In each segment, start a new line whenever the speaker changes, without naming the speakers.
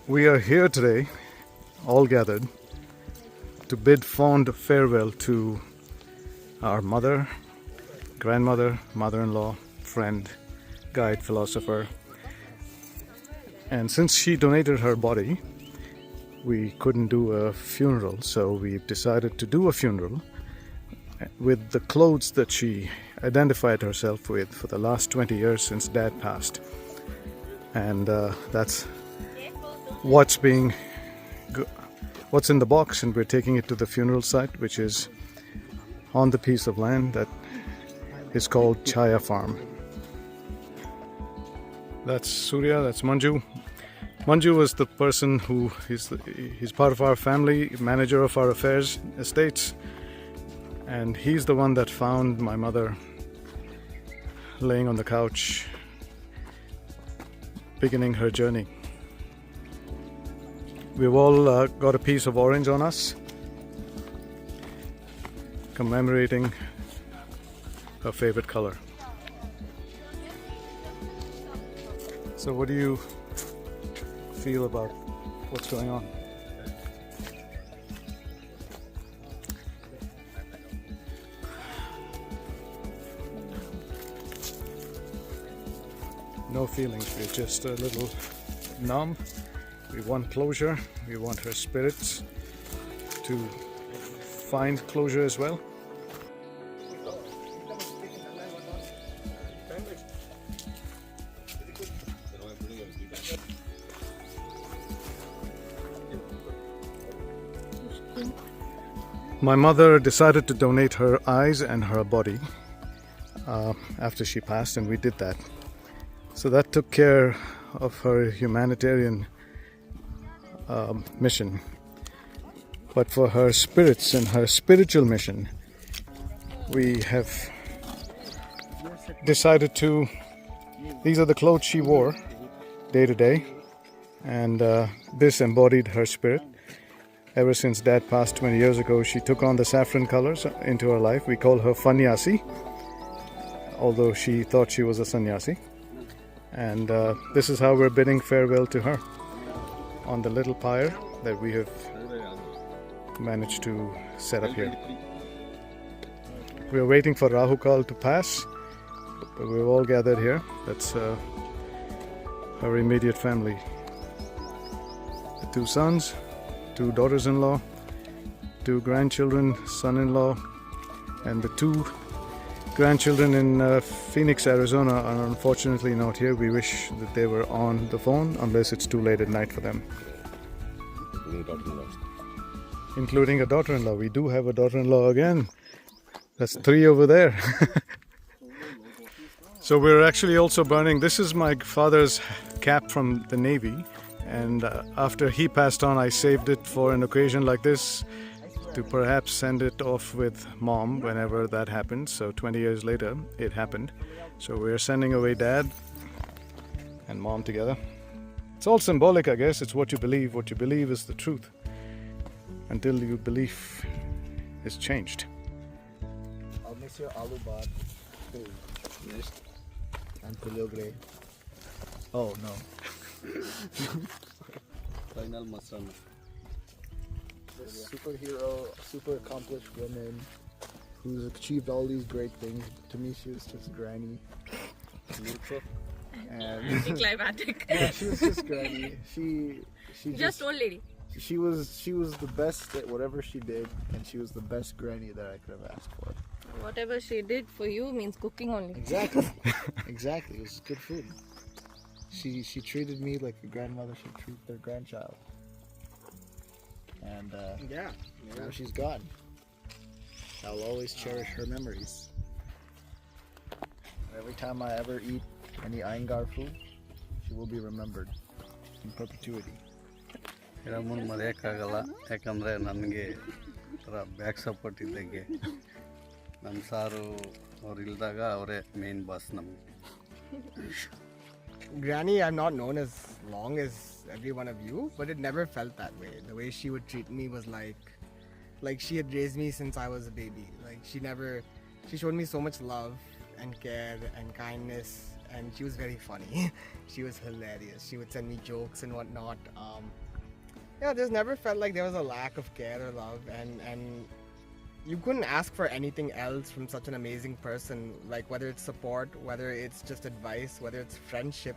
We are here today, all gathered, to bid fond farewell to our mother, grandmother, mother-in-law, friend, guide, philosopher. And since she donated her body, we couldn't do a funeral, so we've decided to do a funeral with the clothes that she identified herself with for the last 20 years since Dad passed. And that's what's in the box, and we're taking it to the funeral site, which is on the piece of land that is called Chaya Farm. That's Surya, that's Manju. Manju was the person who he's part of our family, manager of our affairs estates, and he's the one that found my mother laying on the couch, beginning her journey. We've all got a piece of orange on us, commemorating her favorite color. So what do you feel about what's going on? No feelings, we're just a little numb. We want closure, we want her spirits to find closure as well. My mother decided to donate her eyes and her body after she passed, and we did that. So that took care of her humanitarian mission. But for her spirits and her spiritual mission, we have decided to, these are the clothes she wore day to day, and this embodied her spirit. Ever since Dad passed 20 years ago, she took on the saffron colors into her life. We call her Fanyasi, although she thought she was a sannyasi. And this is how we're bidding farewell to her on the little pyre that we have managed to set up here. We're waiting for Rahu Kal to pass, but we've all gathered here. That's her immediate family. The 2 sons, 2 daughters-in-law, 2 grandchildren, son-in-law, and the 2 grandchildren in Phoenix, Arizona are unfortunately not here. We wish that they were on the phone, unless it's too late at night for them. Including a daughter-in-law. We do have a daughter-in-law again. That's 3 over there. So we're actually also burning, this is my father's cap from the Navy, and after he passed on, I saved it for an occasion like this, to perhaps send it off with Mom whenever that happens. So 20 years later, it happened. So we're sending away Dad and Mom together. It's all symbolic, I guess. It's what you believe. What you believe is the truth, until your belief is changed.
I'll miss your aloo baat too. Yes. And puliyogre. Oh no.
Final masana.
Superhero, super accomplished woman who's achieved all these great things. To me, she was just granny. And
Anticlimactic.
yeah, she was just granny. She
Just old lady.
She was the best at whatever she did, and she was the best granny that I could have asked for.
Whatever she did for you means cooking only.
Exactly. Exactly. It was good food. She treated me like a grandmother should treat their grandchild. And now she's gone. I'll always cherish her memories. Every time I ever eat any Iyengar food, she will be remembered in perpetuity.
ಹೇಳೋದು ಮರೆಯೋಕ್ಕಾಗಲ್ಲ, ಯಾಕಂದರೆ ನನಗೆ ಥರ back support ಇದ್ದಂಗೆ. ನಮ್ಮ ಸಾರು ಅವ್ರು ಇಲ್ದಾಗ ಅವರೇ ಮೇನ್ ಬಾಸ್ ನಮಗೆ.
Granny, I'm not known as long as every one of you, but it never felt that way. The way she would treat me was like she had raised me since I was a baby. Like she showed me so much love and care and kindness and she was very funny. She was hilarious. She would send me jokes and whatnot. Yeah, there's never felt like there was a lack of care or love, and you couldn't ask for anything else from such an amazing person. Like whether it's support, whether it's just advice, whether it's friendship.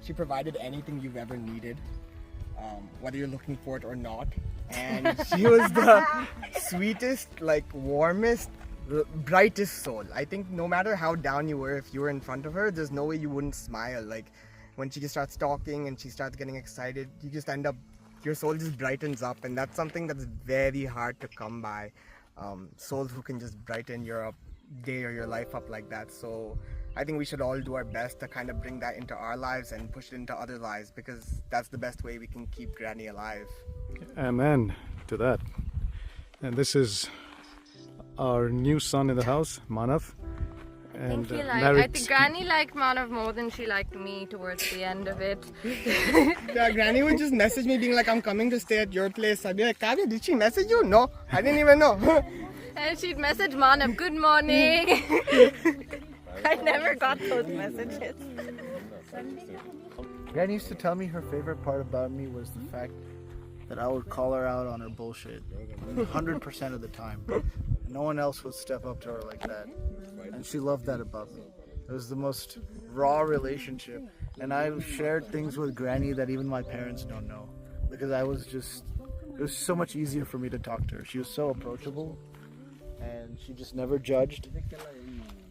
She provided anything you've ever needed, whether you're looking for it or not. And she was the sweetest, like warmest, brightest soul. I think no matter how down you were, if you were in front of her, there's no way you wouldn't smile. Like when she just starts talking and she starts getting excited, you just end up, your soul just brightens up, and that's something that's very hard to come by. Souls who can just brighten your day or your life up like that. So I think we should all do our best to kind of bring that into our lives and push it into other lives, because that's the best way we can keep Granny alive.
Amen to that. And this is our new son in the house, Manav. And
I think Granny liked Manav more than she liked me towards the end of it.
Yeah, Granny would just message me being like, I'm coming to stay at your place. I'd be like, Kavya, did she message you? No, I didn't even know.
And she'd message Manav, good morning. I never got those messages.
Granny used to tell me her favorite part about me was the fact that I would call her out on her bullshit 100% of the time. No one else would step up to her like that. And she loved that about me. It was the most raw relationship. And I've shared things with Granny that even my parents don't know. Because it was so much easier for me to talk to her. She was so approachable. And she just never judged.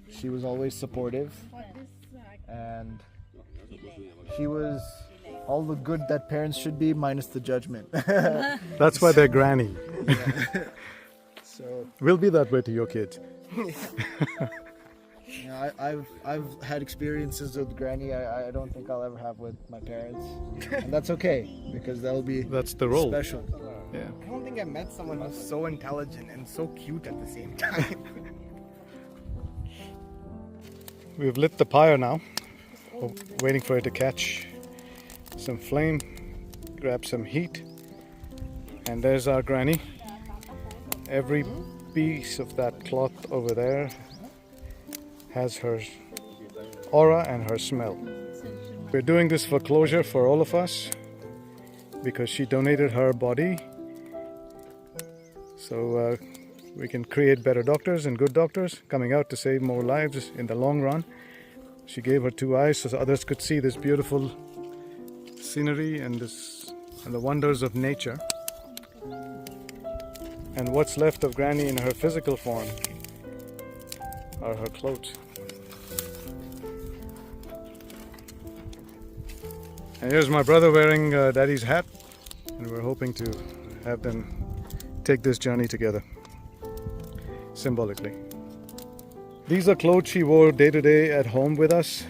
She was always supportive. And she was all the good that parents should be, minus the judgment.
that's why they're Granny.
So
We'll be that way to your kids.
I've had experiences with Granny I don't think I'll ever have with my parents, and that's okay, because
That's the role.
special.
Yeah.
I don't think I met someone who's so intelligent and so cute at the same time.
We've lit the pyre now, waiting for it to catch some flame, grab some heat. And there's our Granny. Every piece of that cloth over there has her aura and her smell. We're doing this for closure for all of us, because she donated her body so we can create better doctors and good doctors coming out to save more lives in the long run. She gave her 2 eyes so others could see this beautiful scenery and the wonders of nature. And what's left of Granny in her physical form are her clothes. And here's my brother wearing Daddy's hat, and we're hoping to have them take this journey together, symbolically. These are clothes she wore day to day at home with us,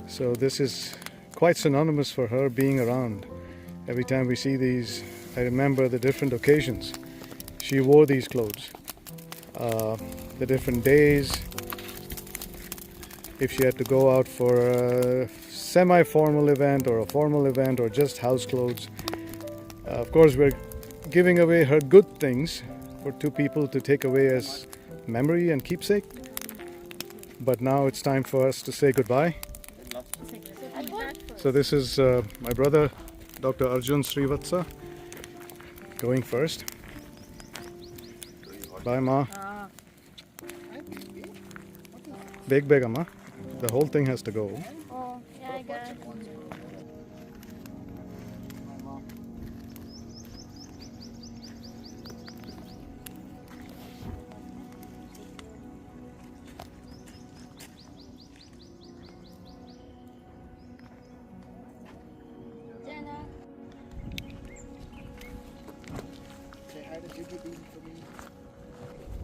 so this is quite synonymous for her being around. Every time we see these, I remember the different occasions she wore these clothes, the different days, if she had to go out for a semi-formal event or a formal event or just house clothes. Of course, we're giving away her good things for 2 people to take away as memory and keepsake. But now it's time for us to say goodbye. So this is my brother, Dr. Arjun Srivatsa, going first. Bye, Ma. Beg, Amma. The whole thing has to go.
Oh, yeah, I got it.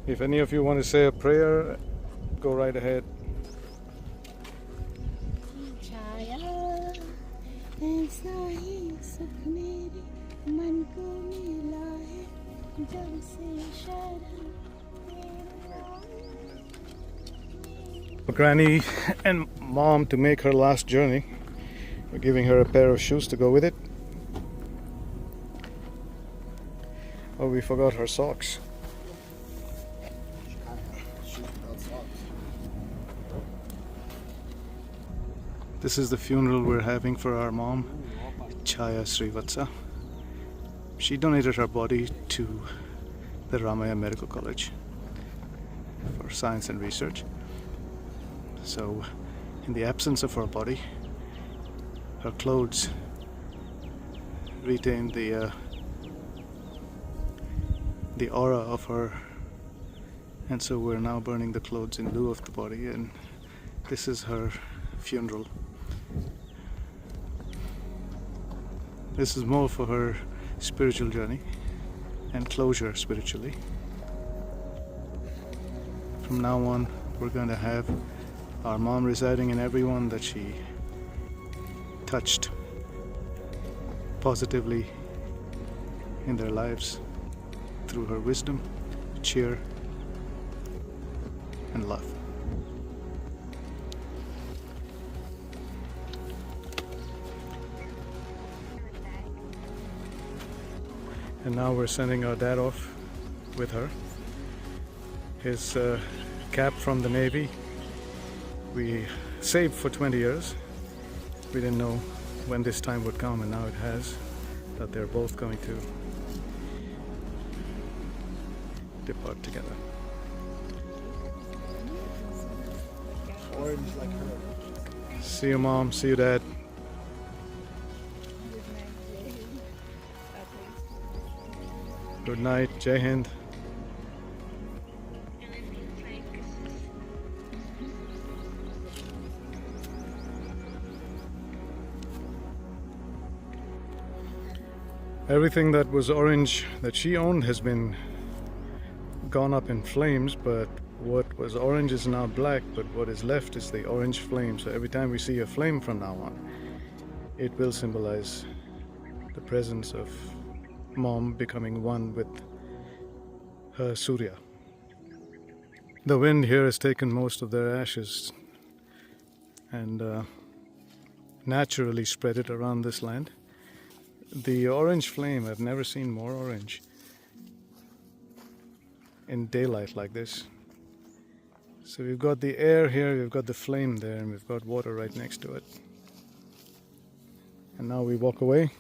If any of you want to say a prayer, go right ahead. Granny and Mom to make her last journey. We're giving her a pair of shoes to go with it. Oh, we forgot her socks. This is the funeral we're having for our mom, Chaya Srivatsa. She donated her body to the Ramaya Medical College for science and research. So, in the absence of her body, her clothes retain the aura of her, and so we're now burning the clothes in lieu of the body, and this is her funeral. This is more for her spiritual journey and closure spiritually. From now on, we're going to have our mom residing in everyone that she touched positively in their lives through her wisdom, cheer, and love. And now we're sending our dad off with her. His cap from the Navy we saved for 20 years. We didn't know when this time would come, and now it has, that they're both going to depart together.
Orange like her.
See you, Mom. See you, Dad. Good night. Jai Hind. Everything that was orange that she owned has been gone up in flames, but what was orange is now black, but what is left is the orange flame. So every time we see a flame from now on, it will symbolize the presence of Mom becoming one with her Surya. The wind here has taken most of their ashes and naturally spread it around this land. The orange flame, I've never seen more orange in daylight like this. So we've got the air here, we've got the flame there, and we've got water right next to it. And now we walk away.